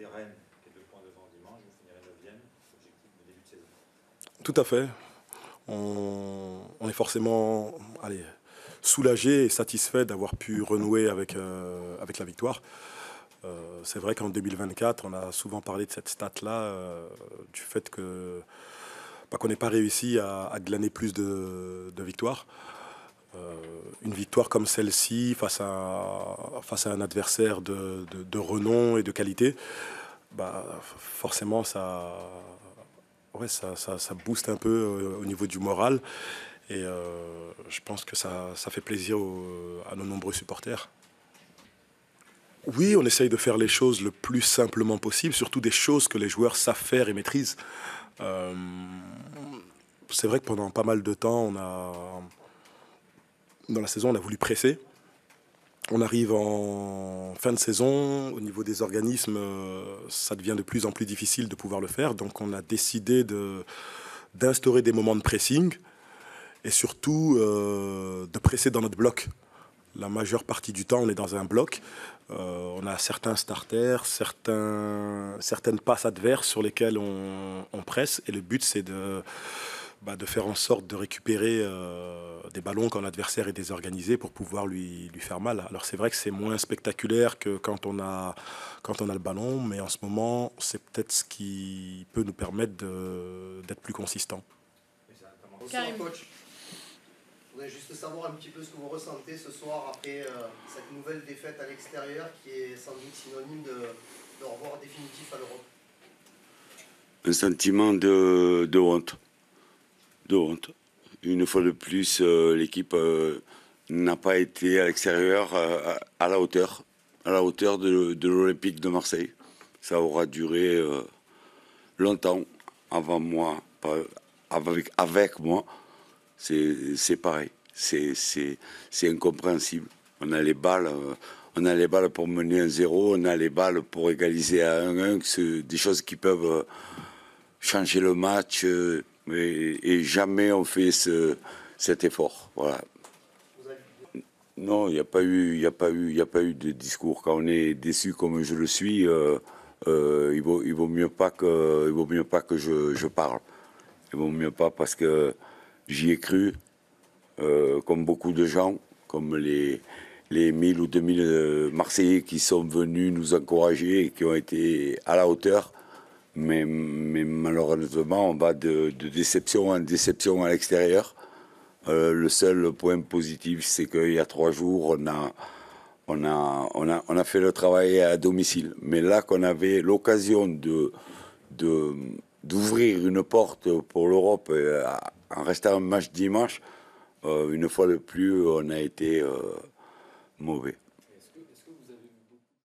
affronter Rennes, qui est 2 points devant dimanche, vous finirez 9e, objectif de début de saison. Tout à fait. On est forcément soulagé et satisfait d'avoir pu renouer avec la victoire. C'est vrai qu'en 2024, on a souvent parlé de cette stat-là, du fait qu'on n'ait pas réussi à glaner plus de victoires. Une victoire comme celle-ci face à un adversaire de renom et de qualité, forcément ça booste un peu au niveau du moral. Et je pense que ça fait plaisir à nos nombreux supporters. Oui, on essaye de faire les choses le plus simplement possible, surtout des choses que les joueurs savent faire et maîtrisent. C'est vrai que pendant pas mal de temps, dans la saison, on a voulu presser. On arrive en fin de saison, au niveau des organismes, ça devient de plus en plus difficile de pouvoir le faire. Donc on a décidé d'instaurer des moments de pressing et surtout de presser dans notre bloc. La majeure partie du temps, on est dans un bloc. On a certains starters, certaines passes adverses sur lesquelles on presse. Et le but, c'est de faire en sorte de récupérer des ballons quand l'adversaire est désorganisé pour pouvoir lui faire mal. Alors c'est vrai que c'est moins spectaculaire que quand on a le ballon, mais en ce moment, c'est peut-être ce qui peut nous permettre d'être plus consistant. Bonsoir coach. Je voudrais juste savoir un petit peu ce que vous ressentez ce soir après cette nouvelle défaite à l'extérieur qui est sans doute synonyme de revoir définitif à l'Europe. Un sentiment de honte. De honte. Une fois de plus, l'équipe n'a pas été à l'extérieur à la hauteur de l'Olympique de Marseille. Ça aura duré longtemps avant moi, avec moi. C'est pareil, c'est incompréhensible. On a les balles pour mener 1-0, on a les balles pour égaliser à 1-1, c'est des choses qui peuvent changer le match, et jamais on fait cet effort. Voilà. Non, il n'y a pas eu de discours. Quand on est déçu comme je le suis, il vaut mieux pas que je parle. Il vaut mieux pas parce que j'y ai cru, comme beaucoup de gens, comme les 1000 ou 2000 Marseillais qui sont venus nous encourager et qui ont été à la hauteur. Mais malheureusement, on va de déception en déception à l'extérieur. Le seul point positif, c'est qu'il y a 3 jours, on a fait le travail à domicile. Mais là qu'on avait l'occasion d'ouvrir une porte pour l'Europe en restant un match dimanche, une fois de plus, on a été mauvais.